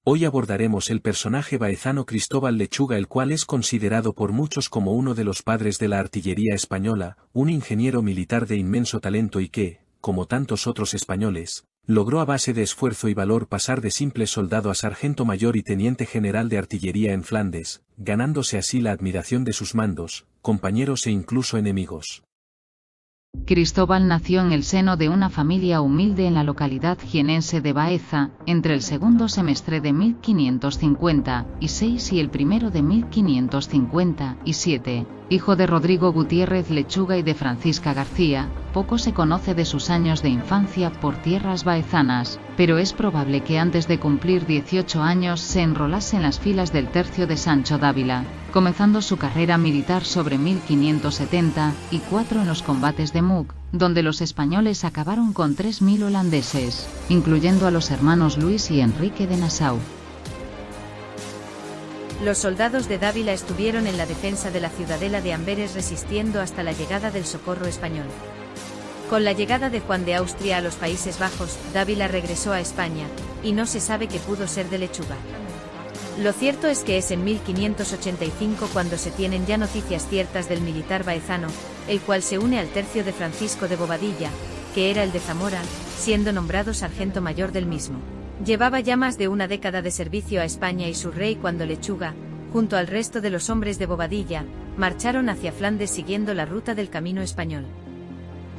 Hoy abordaremos el personaje baezano Cristóbal Lechuga, el cual es considerado por muchos como uno de los padres de la artillería española, un ingeniero militar de inmenso talento y que, como tantos otros españoles, logró a base de esfuerzo y valor pasar de simple soldado a sargento mayor y teniente general de artillería en Flandes, ganándose así la admiración de sus mandos, compañeros e incluso enemigos. Cristóbal nació en el seno de una familia humilde en la localidad jienense de Baeza, entre el segundo semestre de 1556 y el primero de 1557. Hijo de Rodrigo Gutiérrez Lechuga y de Francisca García, poco se conoce de sus años de infancia por tierras baezanas, pero es probable que antes de cumplir 18 años se enrolase en las filas del tercio de Sancho Dávila, comenzando su carrera militar sobre 1574 en los combates de Mook, donde los españoles acabaron con 3000 holandeses, incluyendo a los hermanos Luis y Enrique de Nassau. Los soldados de Dávila estuvieron en la defensa de la ciudadela de Amberes resistiendo hasta la llegada del socorro español. Con la llegada de Juan de Austria a los Países Bajos, Dávila regresó a España, y no se sabe qué pudo ser de Lechuga. Lo cierto es que es en 1585 cuando se tienen ya noticias ciertas del militar baezano, el cual se une al tercio de Francisco de Bobadilla, que era el de Zamora, siendo nombrado sargento mayor del mismo. Llevaba ya más de una década de servicio a España y su rey cuando Lechuga, junto al resto de los hombres de Bobadilla, marcharon hacia Flandes siguiendo la ruta del camino español.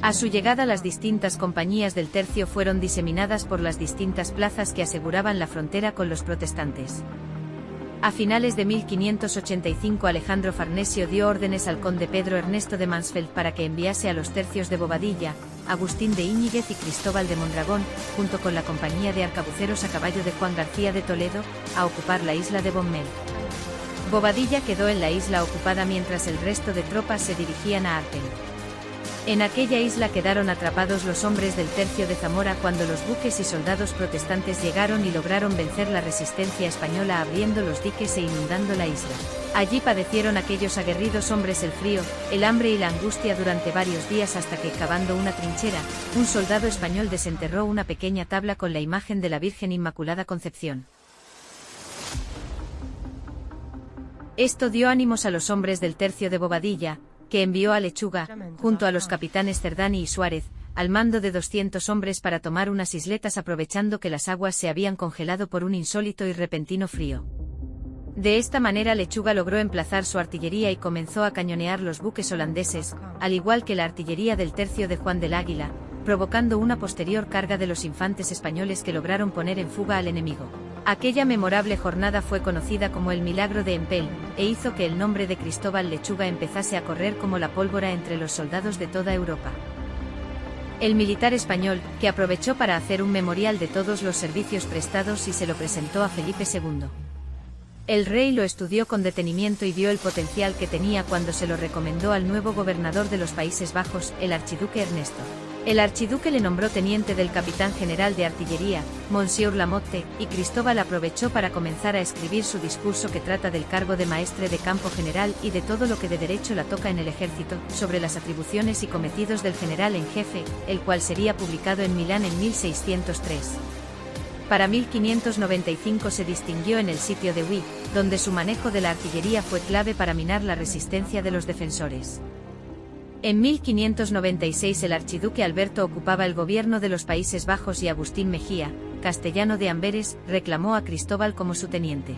A su llegada las distintas compañías del tercio fueron diseminadas por las distintas plazas que aseguraban la frontera con los protestantes. A finales de 1585 Alejandro Farnesio dio órdenes al conde Pedro Ernesto de Mansfeld para que enviase a los tercios de Bobadilla, Agustín de Íñiguez y Cristóbal de Mondragón, junto con la compañía de arcabuceros a caballo de Juan García de Toledo, a ocupar la isla de Bonmel. Bobadilla quedó en la isla ocupada mientras el resto de tropas se dirigían a Arpen. En aquella isla quedaron atrapados los hombres del tercio de Zamora cuando los buques y soldados protestantes llegaron y lograron vencer la resistencia española abriendo los diques e inundando la isla. Allí padecieron aquellos aguerridos hombres el frío, el hambre y la angustia durante varios días hasta que, cavando una trinchera, un soldado español desenterró una pequeña tabla con la imagen de la Virgen Inmaculada Concepción. Esto dio ánimos a los hombres del tercio de Bobadilla, que envió a Lechuga, junto a los capitanes Cerdani y Suárez, al mando de 200 hombres para tomar unas isletas aprovechando que las aguas se habían congelado por un insólito y repentino frío. De esta manera Lechuga logró emplazar su artillería y comenzó a cañonear los buques holandeses, al igual que la artillería del tercio de Juan del Águila, provocando una posterior carga de los infantes españoles que lograron poner en fuga al enemigo. Aquella memorable jornada fue conocida como el Milagro de Empel, e hizo que el nombre de Cristóbal Lechuga empezase a correr como la pólvora entre los soldados de toda Europa. El militar español, que aprovechó para hacer un memorial de todos los servicios prestados y se lo presentó a Felipe II. El rey lo estudió con detenimiento y vio el potencial que tenía cuando se lo recomendó al nuevo gobernador de los Países Bajos, el archiduque Ernesto. El archiduque le nombró teniente del capitán general de artillería, Monsieur Lamotte, y Cristóbal aprovechó para comenzar a escribir su discurso que trata del cargo de maestre de campo general y de todo lo que de derecho la toca en el ejército, sobre las atribuciones y cometidos del general en jefe, el cual sería publicado en Milán en 1603. Para 1595 se distinguió en el sitio de Huy, donde su manejo de la artillería fue clave para minar la resistencia de los defensores. En 1596 el archiduque Alberto ocupaba el gobierno de los Países Bajos y Agustín Mejía, castellano de Amberes, reclamó a Cristóbal como su teniente.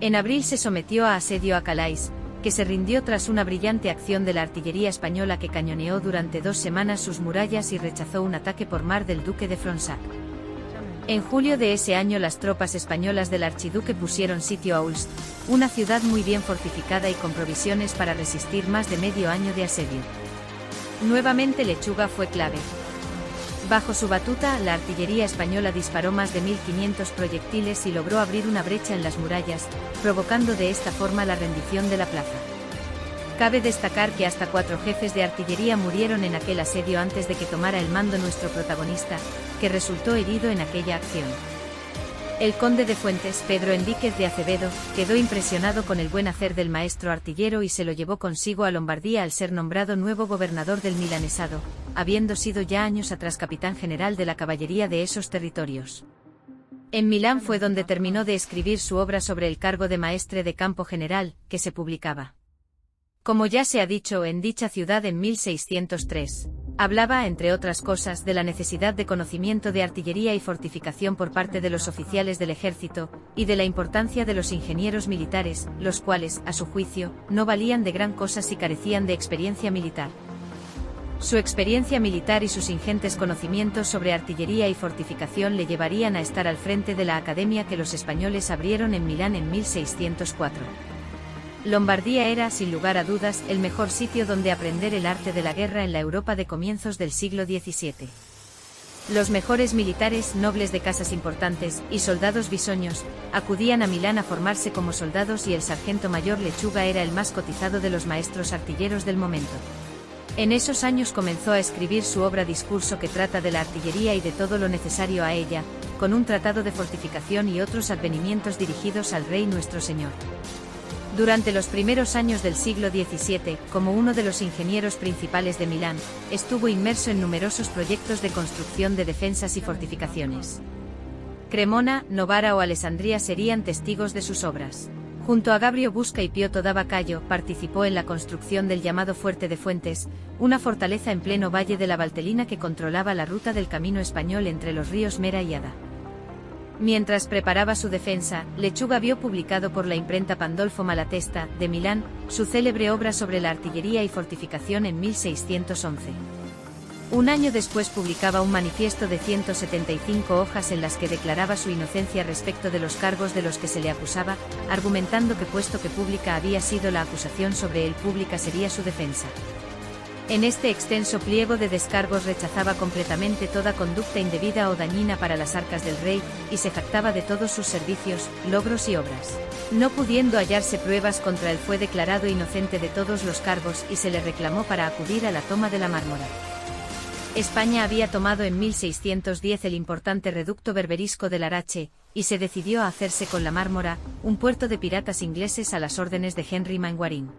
En abril se sometió a asedio a Calais, que se rindió tras una brillante acción de la artillería española que cañoneó durante 2 semanas sus murallas y rechazó un ataque por mar del duque de Fronsac. En julio de ese año las tropas españolas del archiduque pusieron sitio a Ulst, una ciudad muy bien fortificada y con provisiones para resistir más de medio año de asedio. Nuevamente Lechuga fue clave. Bajo su batuta, la artillería española disparó más de 1500 proyectiles y logró abrir una brecha en las murallas, provocando de esta forma la rendición de la plaza. Cabe destacar que hasta 4 jefes de artillería murieron en aquel asedio antes de que tomara el mando nuestro protagonista, que resultó herido en aquella acción. El conde de Fuentes, Pedro Enríquez de Acevedo, quedó impresionado con el buen hacer del maestro artillero y se lo llevó consigo a Lombardía al ser nombrado nuevo gobernador del Milanesado, habiendo sido ya años atrás capitán general de la caballería de esos territorios. En Milán fue donde terminó de escribir su obra sobre el cargo de maestre de campo general, que se publicaba. Como ya se ha dicho, en dicha ciudad en 1603. Hablaba, entre otras cosas, de la necesidad de conocimiento de artillería y fortificación por parte de los oficiales del ejército, y de la importancia de los ingenieros militares, los cuales, a su juicio, no valían de gran cosa si carecían de experiencia militar. Su experiencia militar y sus ingentes conocimientos sobre artillería y fortificación le llevarían a estar al frente de la academia que los españoles abrieron en Milán en 1604. Lombardía era, sin lugar a dudas, el mejor sitio donde aprender el arte de la guerra en la Europa de comienzos del siglo XVII. Los mejores militares, nobles de casas importantes, y soldados bisoños, acudían a Milán a formarse como soldados y el sargento mayor Lechuga era el más cotizado de los maestros artilleros del momento. En esos años comenzó a escribir su obra Discurso, que trata de la artillería y de todo lo necesario a ella, con un tratado de fortificación y otros advenimientos dirigidos al rey nuestro Señor. Durante los primeros años del siglo XVII, como uno de los ingenieros principales de Milán, estuvo inmerso en numerosos proyectos de construcción de defensas y fortificaciones. Cremona, Novara o Alessandria serían testigos de sus obras. Junto a Gabrio Busca y Piotto da Baccaglio, participó en la construcción del llamado Fuerte de Fuentes, una fortaleza en pleno valle de la Valtellina que controlaba la ruta del camino español entre los ríos Mera y Adda. Mientras preparaba su defensa, Lechuga vio publicado por la imprenta Pandolfo Malatesta, de Milán, su célebre obra sobre la artillería y fortificación en 1611. Un año después publicaba un manifiesto de 175 hojas en las que declaraba su inocencia respecto de los cargos de los que se le acusaba, argumentando que puesto que pública había sido la acusación sobre él, pública sería su defensa. En este extenso pliego de descargos rechazaba completamente toda conducta indebida o dañina para las arcas del rey, y se jactaba de todos sus servicios, logros y obras. No pudiendo hallarse pruebas contra él, fue declarado inocente de todos los cargos y se le reclamó para acudir a la toma de la Mármora. España había tomado en 1610 el importante reducto berberisco de Larache, y se decidió a hacerse con la Mármora, un puerto de piratas ingleses a las órdenes de Henry Mainwaring.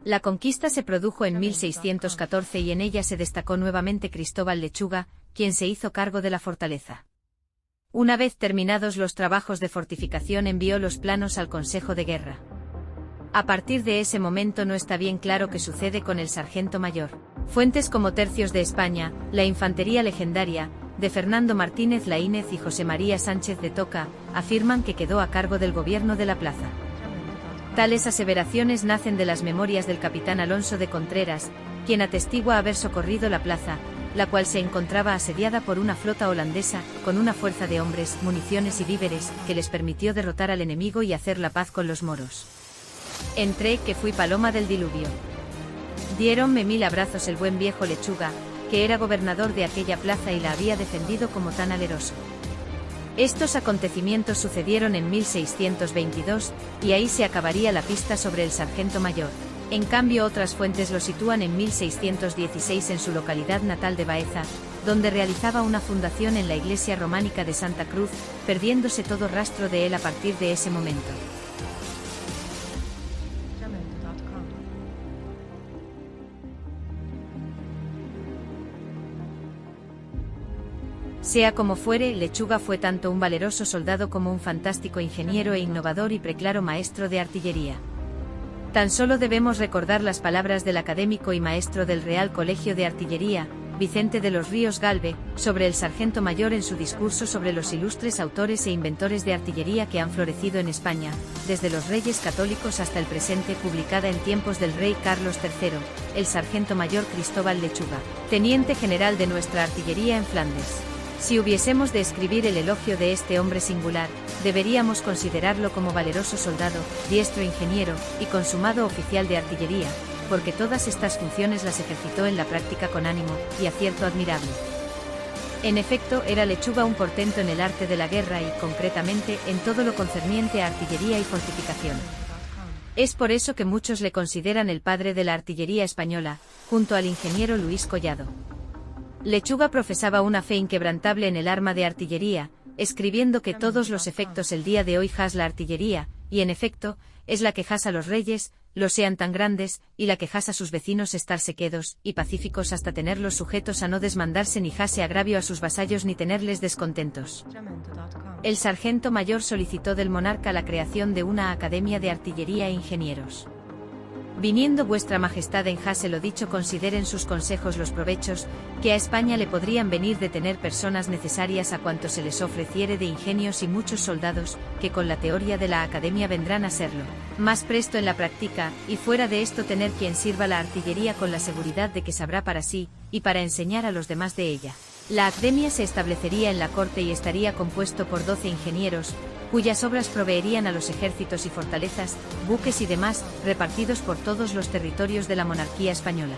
La conquista se produjo en 1614 y en ella se destacó nuevamente Cristóbal Lechuga, quien se hizo cargo de la fortaleza. Una vez terminados los trabajos de fortificación, envió los planos al Consejo de Guerra. A partir de ese momento no está bien claro qué sucede con el sargento mayor. Fuentes como Tercios de España, la Infantería Legendaria, de Fernando Martínez Laínez y José María Sánchez de Toca, afirman que quedó a cargo del gobierno de la plaza. Tales aseveraciones nacen de las memorias del capitán Alonso de Contreras, quien atestigua haber socorrido la plaza, la cual se encontraba asediada por una flota holandesa, con una fuerza de hombres, municiones y víveres, que les permitió derrotar al enemigo y hacer la paz con los moros. Entré, que fui paloma del diluvio. Diéronme 1000 abrazos el buen viejo Lechuga, que era gobernador de aquella plaza y la había defendido como tan aleroso. Estos acontecimientos sucedieron en 1622, y ahí se acabaría la pista sobre el sargento mayor. En cambio, otras fuentes lo sitúan en 1616 en su localidad natal de Baeza, donde realizaba una fundación en la iglesia románica de Santa Cruz, perdiéndose todo rastro de él a partir de ese momento. Sea como fuere, Lechuga fue tanto un valeroso soldado como un fantástico ingeniero e innovador y preclaro maestro de artillería. Tan solo debemos recordar las palabras del académico y maestro del Real Colegio de Artillería, Vicente de los Ríos Galve, sobre el sargento mayor en su discurso sobre los ilustres autores e inventores de artillería que han florecido en España, desde los reyes católicos hasta el presente, publicada en tiempos del rey Carlos III, el sargento mayor Cristóbal Lechuga, teniente general de nuestra artillería en Flandes. Si hubiésemos de escribir el elogio de este hombre singular, deberíamos considerarlo como valeroso soldado, diestro ingeniero, y consumado oficial de artillería, porque todas estas funciones las ejercitó en la práctica con ánimo y acierto admirable. En efecto, era Lechuga un portento en el arte de la guerra y, concretamente, en todo lo concerniente a artillería y fortificación. Es por eso que muchos le consideran el padre de la artillería española, junto al ingeniero Luis Collado. Lechuga profesaba una fe inquebrantable en el arma de artillería, escribiendo que todos los efectos el día de hoy jas la artillería, y en efecto, es la que jas a los reyes, los sean tan grandes, y la quejas a sus vecinos estarse quedos y pacíficos hasta tenerlos sujetos a no desmandarse ni jase agravio a sus vasallos ni tenerles descontentos. El sargento mayor solicitó del monarca la creación de una academia de artillería e ingenieros. Viniendo vuestra majestad en jase lo dicho, consideren sus consejos los provechos que a España le podrían venir de tener personas necesarias a cuanto se les ofreciere de ingenios y muchos soldados, que con la teoría de la academia vendrán a serlo más presto en la práctica, y fuera de esto tener quien sirva la artillería con la seguridad de que sabrá para sí, y para enseñar a los demás de ella. La academia se establecería en la corte y estaría compuesto por 12 ingenieros, cuyas obras proveerían a los ejércitos y fortalezas, buques y demás, repartidos por todos los territorios de la monarquía española.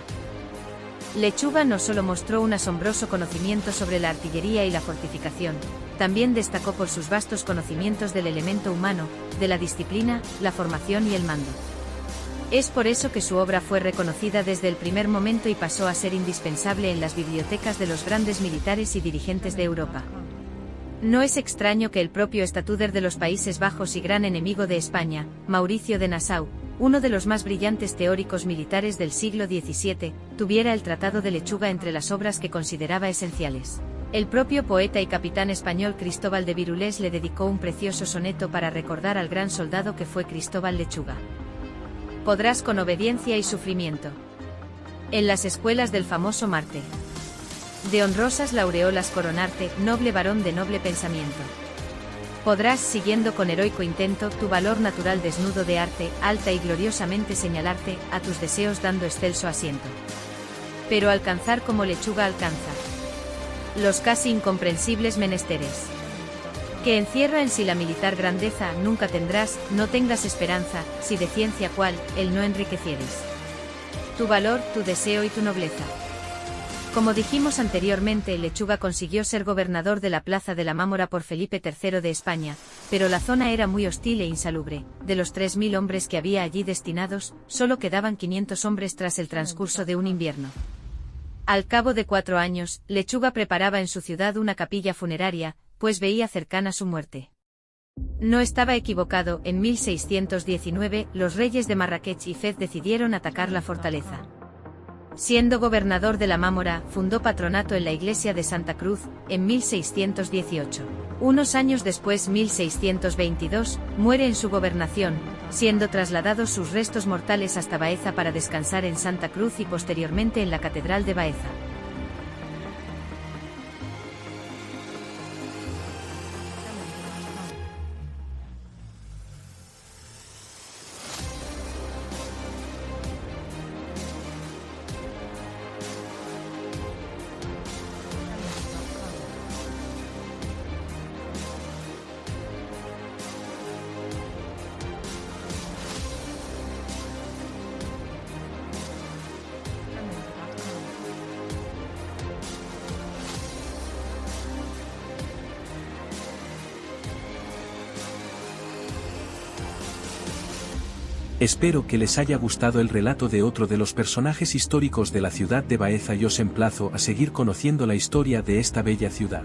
Lechuga no solo mostró un asombroso conocimiento sobre la artillería y la fortificación, también destacó por sus vastos conocimientos del elemento humano, de la disciplina, la formación y el mando. Es por eso que su obra fue reconocida desde el primer momento y pasó a ser indispensable en las bibliotecas de los grandes militares y dirigentes de Europa. No es extraño que el propio estatúder de los Países Bajos y gran enemigo de España, Mauricio de Nassau, uno de los más brillantes teóricos militares del siglo XVII, tuviera el Tratado de Lechuga entre las obras que consideraba esenciales. El propio poeta y capitán español Cristóbal de Virulés le dedicó un precioso soneto para recordar al gran soldado que fue Cristóbal Lechuga. Podrás con obediencia y sufrimiento. En las escuelas del famoso Marte. De honrosas laureolas coronarte, noble varón de noble pensamiento. Podrás, siguiendo con heroico intento, tu valor natural desnudo de arte, alta y gloriosamente señalarte, a tus deseos dando excelso asiento. Pero alcanzar como Lechuga alcanza los casi incomprensibles menesteres que encierra en sí la militar grandeza, nunca tendrás, no tengas esperanza, si de ciencia cual, él no enriquecieres tu valor, tu deseo y tu nobleza. Como dijimos anteriormente, Lechuga consiguió ser gobernador de la plaza de la Mámora por Felipe III de España, pero la zona era muy hostil e insalubre. De los 3000 hombres que había allí destinados, solo quedaban 500 hombres tras el transcurso de un invierno. Al cabo de 4 años, Lechuga preparaba en su ciudad una capilla funeraria, pues veía cercana su muerte. No estaba equivocado, en 1619, los reyes de Marrakech y Fez decidieron atacar la fortaleza. Siendo gobernador de la Mámora, fundó patronato en la iglesia de Santa Cruz, en 1618. Unos años después, 1622, muere en su gobernación, siendo trasladados sus restos mortales hasta Baeza para descansar en Santa Cruz y posteriormente en la Catedral de Baeza. Espero que les haya gustado el relato de otro de los personajes históricos de la ciudad de Baeza y os emplazo a seguir conociendo la historia de esta bella ciudad.